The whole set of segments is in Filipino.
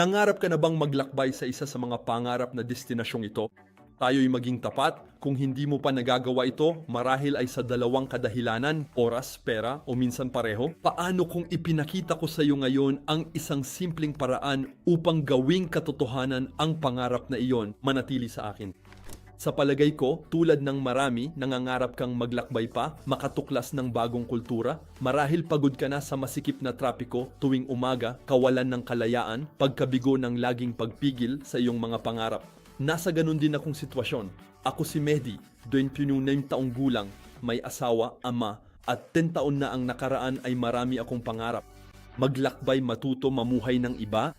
Nangarap ka na bang maglakbay sa isa sa mga pangarap na destinasyong ito? Tayo'y maging tapat, kung hindi mo pa nagagawa ito, marahil ay sa dalawang kadahilanan, oras, pera, o minsan pareho. Paano kung ipinakita ko sa iyo ngayon ang isang simpleng paraan upang gawing katotohanan ang pangarap na iyon manatili sa akin? Sa palagay ko, tulad ng marami, nangangarap kang maglakbay pa, makatuklas ng bagong kultura, marahil pagod ka na sa masikip na trapiko tuwing umaga, kawalan ng kalayaan, pagkabigo ng laging pagpigil sa iyong mga pangarap. Nasa ganun din akong sitwasyon. Ako si Mehdi, 29 taong gulang, may asawa, ama, at 10 taon na ang nakaraan ay marami akong pangarap. Maglakbay, matuto, mamuhay ng iba.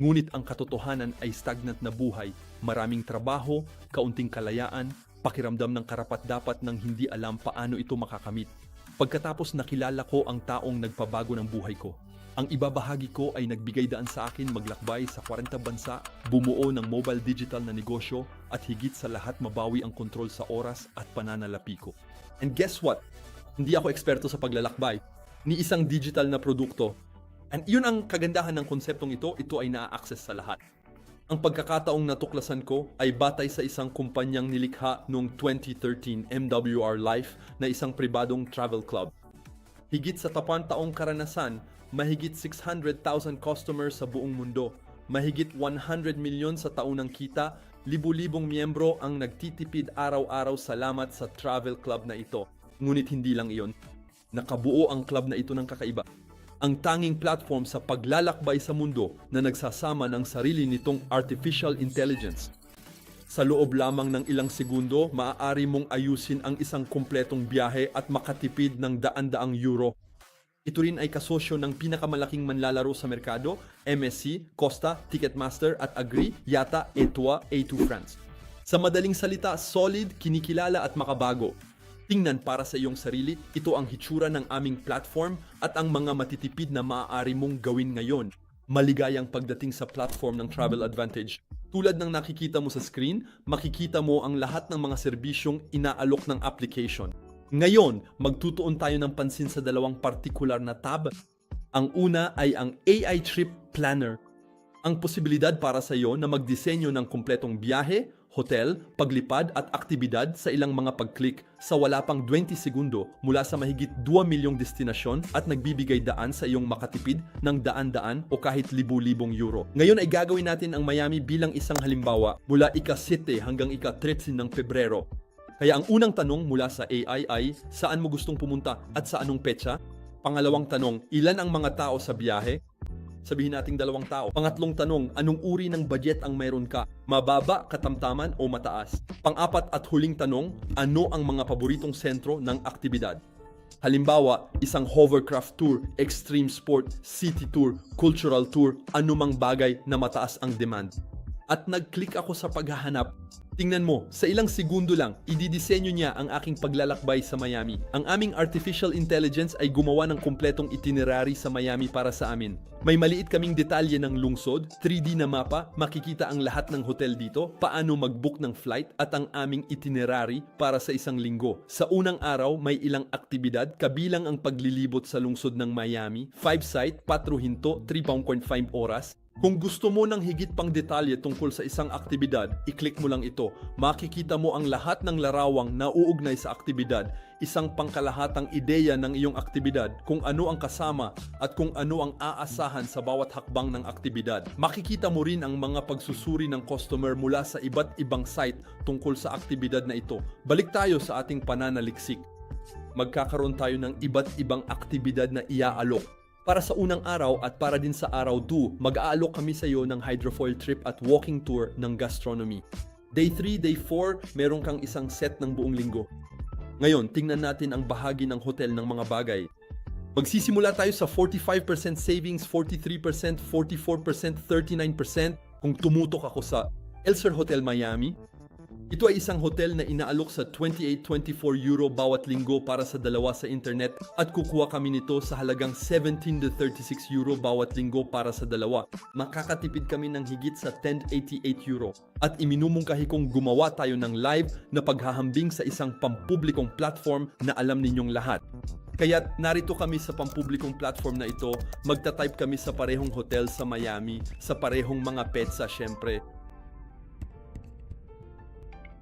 Ngunit ang katotohanan ay stagnant na buhay, maraming trabaho, kaunting kalayaan, pakiramdam ng karapat-dapat ng hindi alam paano ito makakamit. Pagkatapos nakilala ko ang taong nagpabago ng buhay ko. Ang ibabahagi ko ay nagbigay daan sa akin maglakbay sa 40 bansa, bumuo ng mobile digital na negosyo, at higit sa lahat mabawi ang kontrol sa oras at pananalapi ko. And guess what? Hindi ako eksperto sa paglalakbay, ni isang digital na produkto. And yun ang kagandahan ng konseptong ito ay naa-access sa lahat. Ang pagkakataong natuklasan ko ay batay sa isang kumpanyang nilikha noong 2013 MWR Life na isang pribadong travel club. Higit sa 10 taong karanasan, mahigit 600,000 customers sa buong mundo, mahigit 100 milyon sa taunang kita, libu-libong miyembro ang nagtitipid araw-araw salamat sa travel club na ito. Ngunit hindi lang iyon, nakabuo ang club na ito ng kakaiba. Ang tanging platform sa paglalakbay sa mundo na nagsasama ng sarili nitong artificial intelligence. Sa loob lamang ng ilang segundo, maaari mong ayusin ang isang kumpletong biyahe at makatipid ng daan-daang euro. Ito rin ay kasosyo ng pinakamalaking manlalaro sa merkado, MSC, Costa, Ticketmaster at Agree, Yata, Etua, A2 France. Sa madaling salita, solid, kinikilala at makabago. Tingnan para sa iyong sarili, ito ang hitsura ng aming platform at ang mga matitipid na maaari mong gawin ngayon. Maligayang pagdating sa platform ng Travel Advantage. Tulad ng nakikita mo sa screen, makikita mo ang lahat ng mga serbisyong inaalok ng application. Ngayon, magtutuon tayo ng pansin sa dalawang partikular na tab. Ang una ay ang AI Trip Planner. Ang posibilidad para sa iyo na magdisenyo ng kumpletong biyahe, hotel, paglipad at aktibidad sa ilang mga pag-click sa wala pang 20 segundo mula sa mahigit 2 milyong destinasyon at nagbibigay daan sa iyong makatipid ng daan-daan o kahit libu-libong euro. Ngayon ay gagawin natin ang Miami bilang isang halimbawa mula ika-7 hanggang ika-13 ng Pebrero. Kaya ang unang tanong mula sa AI ay, saan mo gustong pumunta at sa anong petsa? Pangalawang tanong, ilan ang mga tao sa biyahe? Sabihin nating 2 tao. Pangatlong tanong, anong uri ng budget ang mayroon ka? Mababa, katamtaman o mataas? Pang-apat at huling tanong, ano ang mga paboritong sentro ng aktibidad? Halimbawa, isang hovercraft tour, extreme sport, city tour, cultural tour, anumang bagay na mataas ang demand. At nag-click ako sa paghahanap. Tingnan mo, sa ilang segundo lang, ididisenyo niya ang aking paglalakbay sa Miami. Ang aming artificial intelligence ay gumawa ng kumpletong itinerary sa Miami para sa amin. May maliit kaming detalye ng lungsod, 3D na mapa, makikita ang lahat ng hotel dito, paano mag-book ng flight at ang aming itinerary para sa isang linggo. Sa unang araw, may ilang aktibidad, kabilang ang paglilibot sa lungsod ng Miami, 5 site, 4 hinto, 3.5 oras. Kung gusto mo ng higit pang detalye tungkol sa isang aktibidad, i-click mo lang ito. Makikita mo ang lahat ng larawang na uugnay sa aktibidad, isang pangkalahatang ideya ng iyong aktibidad, kung ano ang kasama at kung ano ang aasahan sa bawat hakbang ng aktibidad. Makikita mo rin ang mga pagsusuri ng customer mula sa iba't ibang site tungkol sa aktibidad na ito. Balik tayo sa ating pananaliksik. Magkakaroon tayo ng iba't ibang aktibidad na iaalok. Para sa unang araw at para din sa araw 2, mag-aalok kami sa iyo ng hydrofoil trip at walking tour ng gastronomy. Day 3, Day 4, meron kang isang set ng buong linggo. Ngayon, tingnan natin ang bahagi ng hotel ng mga bagay. Magsisimula tayo sa 45% savings, 43%, 44%, 39% kung tumutok ako sa Elser Hotel Miami. Ito ay isang hotel na inaalok sa 28-24 euro bawat linggo para sa dalawa sa internet at kukuha kami nito sa halagang 17-36 euro bawat linggo para sa dalawa. Makakatipid kami ng higit sa 1088 euro. At iminumungkahi kong gumawa tayo ng live na paghahambing sa isang pampublikong platform na alam ninyong lahat. Kaya't narito kami sa pampublikong platform na ito, magta-type kami sa parehong hotel sa Miami, sa parehong mga petsa syempre.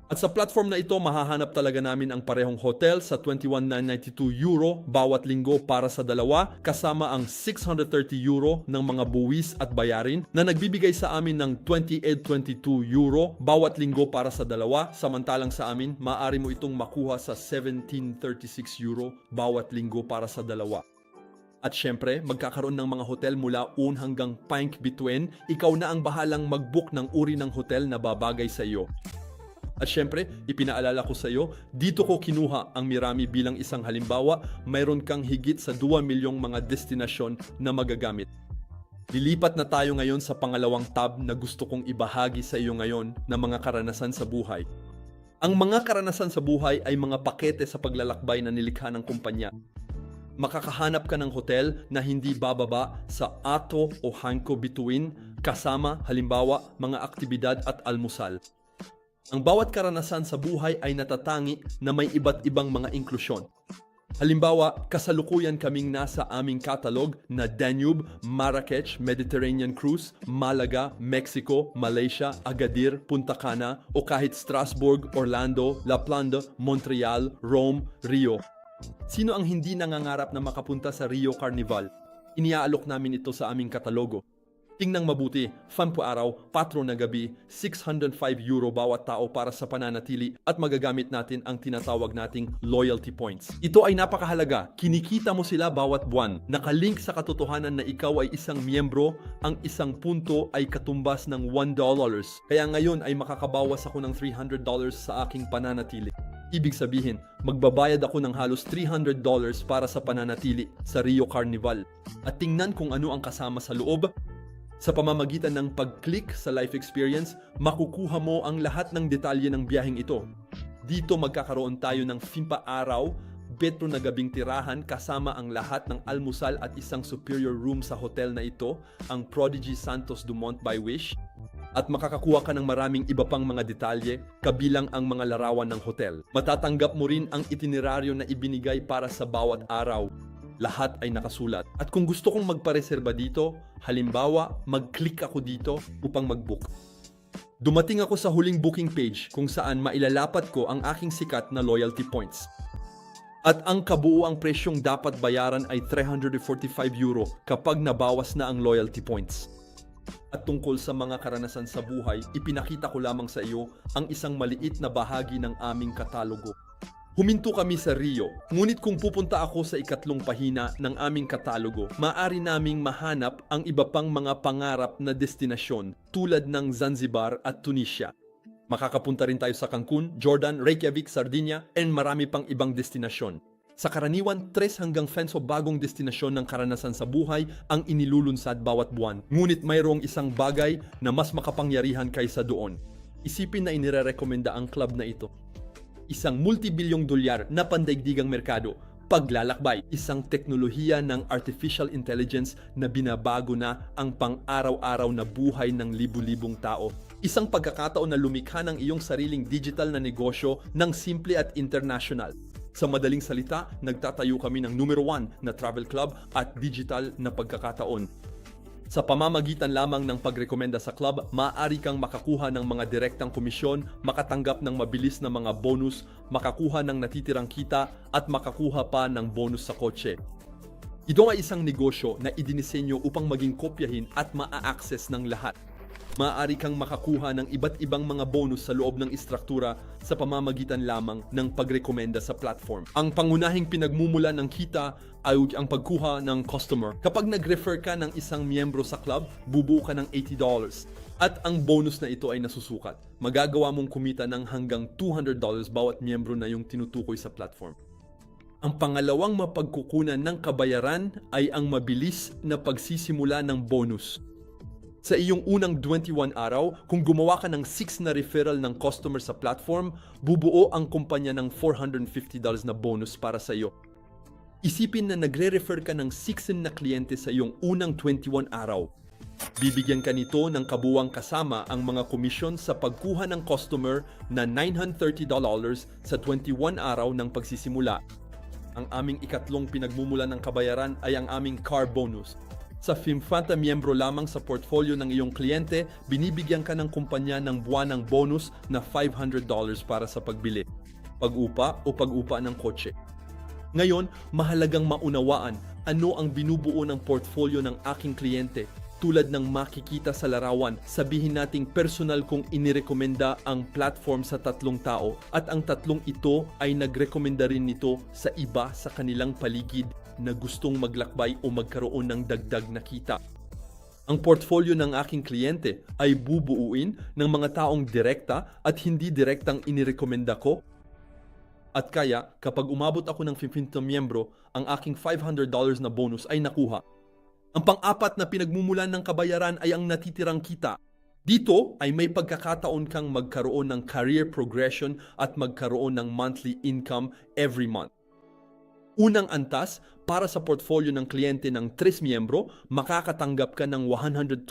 At sa platform na ito, mahahanap talaga namin ang parehong hotel sa 21,992 euro bawat linggo para sa dalawa, kasama ang 630 euro ng mga buwis at bayarin na nagbibigay sa amin ng 2822 euro bawat linggo para sa dalawa, samantalang sa amin, maaari mo itong makuha sa 1736 euro bawat linggo para sa dalawa. At syempre, magkakaroon ng mga hotel mula un hanggang pink between, ikaw na ang bahalang mag-book ng uri ng hotel na babagay sa iyo. At syempre, ipinaalala ko sa iyo, dito ko kinuha ang Mirami bilang isang halimbawa, mayroon kang higit sa 2 milyong mga destinasyon na magagamit. Lilipat na tayo ngayon sa pangalawang tab na gusto kong ibahagi sa iyo ngayon na mga karanasan sa buhay. Ang mga karanasan sa buhay ay mga pakete sa paglalakbay na nilikha ng kumpanya. Makakahanap ka ng hotel na hindi bababa sa Ato o Hanko Bituin, kasama halimbawa mga aktibidad at almusal. Ang bawat karanasan sa buhay ay natatangi na may iba't ibang mga inklusyon. Halimbawa, kasalukuyan kaming nasa aming catalog na Danube, Marrakech, Mediterranean Cruise, Malaga, Mexico, Malaysia, Agadir, Punta Cana, o kahit Strasbourg, Orlando, La Planda, Montreal, Rome, Rio. Sino ang hindi nangangarap na makapunta sa Rio Carnival? Iniaalok namin ito sa aming katalogo. Tingnang mabuti, fun po araw, patro na gabi, 605 euro bawat tao para sa pananatili at magagamit natin ang tinatawag nating loyalty points. Ito ay napakahalaga, kinikita mo sila bawat buwan. Nakalink sa katotohanan na ikaw ay isang miyembro, ang isang punto ay katumbas ng $1. Kaya ngayon ay makakabawas ako ng $300 sa aking pananatili. Ibig sabihin, magbabayad ako ng halos $300 para sa pananatili sa Rio Carnival. At tingnan kung ano ang kasama sa loob. Sa pamamagitan ng pag-click sa life experience, makukuha mo ang lahat ng detalye ng biyaheng ito. Dito magkakaroon tayo ng araw, betro na gabing tirahan kasama ang lahat ng almusal at isang superior room sa hotel na ito, ang Prodigy Santos Dumont by Wish. At makakakuha ka ng maraming iba pang mga detalye, kabilang ang mga larawan ng hotel. Matatanggap mo rin ang itineraryo na ibinigay para sa bawat araw. Lahat ay nakasulat. At kung gusto kong magpareserba dito, halimbawa, mag-click ako dito upang mag-book. Dumating ako sa huling booking page kung saan mailalapat ko ang aking sikat na loyalty points. At ang kabuuang presyong dapat bayaran ay 345 euro kapag nabawas na ang loyalty points. At tungkol sa mga karanasan sa buhay, ipinakita ko lamang sa iyo ang isang maliit na bahagi ng aming katalogo. Huminto kami sa Rio, ngunit kung pupunta ako sa ikatlong pahina ng aming katalogo, maaari naming mahanap ang iba pang mga pangarap na destinasyon tulad ng Zanzibar at Tunisia. Makakapunta rin tayo sa Cancun, Jordan, Reykjavik, Sardinia, and marami pang ibang destinasyon. Sa karaniwan, 3 hanggang 10 bagong destinasyon ng karanasan sa buhay ang inilulunsad bawat buwan. Ngunit mayroong isang bagay na mas makapangyarihan kaysa doon. Isipin na inirerekomenda ang club na ito. Isang multibilyong dolyar na pandaigdigang merkado, paglalakbay, isang teknolohiya ng artificial intelligence na binabago na ang pang-araw-araw na buhay ng libu-libong tao. Isang pagkakataon na lumikha ng iyong sariling digital na negosyo ng simple at international. Sa madaling salita, nagtatayo kami ng numero 1 na travel club at digital na pagkakataon. Sa pamamagitan lamang ng pagrekomenda sa club, maaari kang makakuha ng mga direktang komisyon, makatanggap ng mabilis na mga bonus, makakuha ng natitirang kita, at makakuha pa ng bonus sa kotse. Ito ay isang negosyo na idinisenyo upang maging kopyahin at maa-access ng lahat. Maaari kang makakuha ng iba't ibang mga bonus sa loob ng istruktura sa pamamagitan lamang ng pagrekomenda sa platform. Ang pangunahing pinagmumula ng kita ay ang pagkuha ng customer. Kapag nag-refer ka ng isang miyembro sa club, bubuo ka ng $80. At ang bonus na ito ay nasusukat. Magagawa mong kumita ng hanggang $200 bawat miyembro na yung tinutukoy sa platform. Ang pangalawang mapagkukunan ng kabayaran ay ang mabilis na pagsisimula ng bonus. Sa iyong unang 21 araw, kung gumawa ka ng 6 na referral ng customer sa platform, bubuo ang kumpanya ng $450 na bonus para sa iyo. Isipin na nagre-refer ka ng 6 na kliyente sa iyong unang 21 araw. Bibigyan ka nito ng kabuwang kasama ang mga komisyon sa pagkuha ng customer na $930 sa 21 araw ng pagsisimula. Ang aming ikatlong pinagmumulan ng kabayaran ay ang aming car bonus. Sa Fimfanta miyembro lamang sa portfolio ng iyong kliyente, binibigyan ka ng kumpanya ng buwanang bonus na $500 para sa pagbili, pag-upa o pag-upa ng kotse. Ngayon, mahalagang maunawaan ano ang binubuo ng portfolio ng aking kliyente. Tulad ng makikita sa larawan, sabihin nating personal kong inirekomenda ang platform sa 3 tao at ang 3 ito ay nagrekomenda rin nito sa iba sa kanilang paligid na gustong maglakbay o magkaroon ng dagdag na kita. Ang portfolio ng aking kliyente ay bubuuin ng mga taong direkta at hindi direktang inirekomenda ko. At kaya, kapag umabot ako ng 15 miyembro, ang aking $500 na bonus ay nakuha. Ang pang-apat na pinagmumulan ng kabayaran ay ang natitirang kita. Dito ay may pagkakataon kang magkaroon ng career progression at magkaroon ng monthly income every month. Unang antas, para sa portfolio ng kliyente ng 3 miyembro, makakatanggap ka ng $120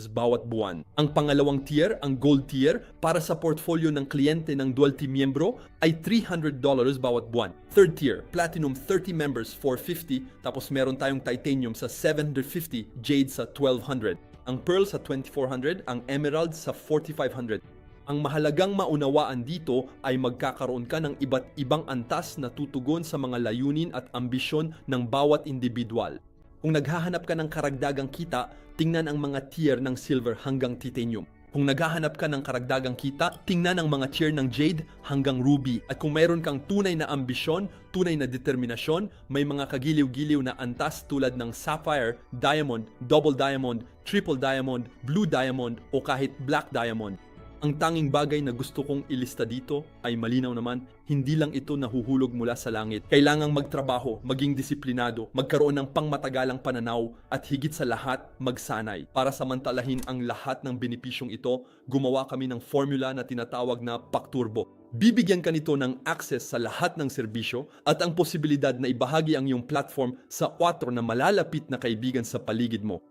bawat buwan. Ang pangalawang tier, ang gold tier, para sa portfolio ng kliyente ng 12 miyembro ay $300 bawat buwan. Third tier, platinum 30 members $450, tapos meron tayong titanium sa $750, jade sa $1,200. Ang pearl sa $2,400, ang emerald sa $4,500. Ang mahalagang maunawaan dito ay magkakaroon ka ng iba't ibang antas na tutugon sa mga layunin at ambisyon ng bawat individual. Kung naghahanap ka ng karagdagang kita, tingnan ang mga tier ng silver hanggang titanium. Kung naghahanap ka ng karagdagang kita, tingnan ang mga tier ng jade hanggang ruby. At kung mayroon kang tunay na ambisyon, tunay na determinasyon, may mga kagiliw-giliw na antas tulad ng sapphire, diamond, double diamond, triple diamond, blue diamond o kahit black diamond. Ang tanging bagay na gusto kong ilista dito ay malinaw naman, hindi lang ito nahuhulog mula sa langit. Kailangang magtrabaho, maging disiplinado, magkaroon ng pangmatagalang pananaw at higit sa lahat, magsanay. Para samantalahin ang lahat ng benepisyong ito, gumawa kami ng formula na tinatawag na Pakturbo. Bibigyan ka nito ng access sa lahat ng serbisyo at ang posibilidad na ibahagi ang iyong platform sa 4 na malalapit na kaibigan sa paligid mo.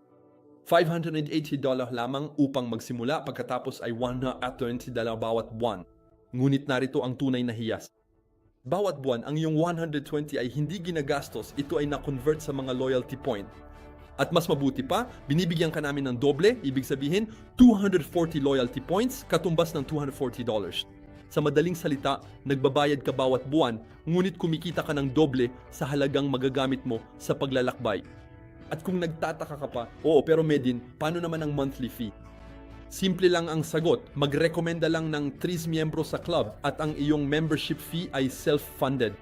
$580 lamang upang magsimula, pagkatapos ay $120 bawat buwan. Ngunit narito ang tunay na hiyas. Bawat buwan, ang iyong 120 ay hindi ginagastos, ito ay na-convert sa mga loyalty point. At mas mabuti pa, binibigyan ka namin ng doble, ibig sabihin 240 loyalty points, katumbas ng $240. Sa madaling salita, nagbabayad ka bawat buwan, ngunit kumikita ka ng doble sa halagang magagamit mo sa paglalakbay. At kung nagtataka ka pa, oo pero Medin, paano naman ang monthly fee? Simple lang ang sagot, magrekomenda lang ng 3 miyembro sa club at ang iyong membership fee ay self-funded.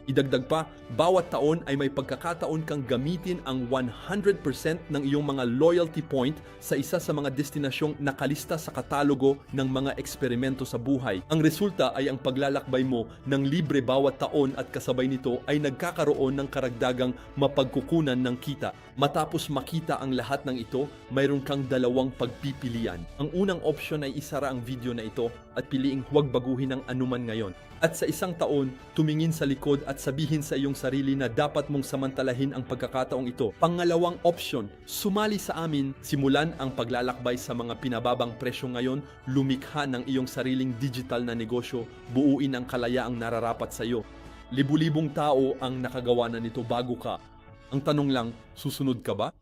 Idagdag pa, bawat taon ay may pagkakataon kang gamitin ang 100% ng iyong mga loyalty point sa isa sa mga destinasyong nakalista sa katalogo ng mga eksperimento sa buhay. Ang resulta ay ang paglalakbay mo ng libre bawat taon at kasabay nito ay nagkakaroon ng karagdagang mapagkukunan ng kita. Matapos makita ang lahat ng ito, mayroon kang dalawang pagpipilian. Ang unang option ay isara ang video na ito at piliing huwag baguhin ang anuman ngayon. At sa isang taon, tumingin sa likod at sabihin sa iyong sarili na dapat mong samantalahin ang pagkakataong ito. Pangalawang option, sumali sa amin, simulan ang paglalakbay sa mga pinababang presyo ngayon, lumikha ng iyong sariling digital na negosyo, buuin ang kalayaang nararapat sa iyo. Libu-libong tao ang nakagawa na nito bago ka. Ang tanong lang, susunod ka ba?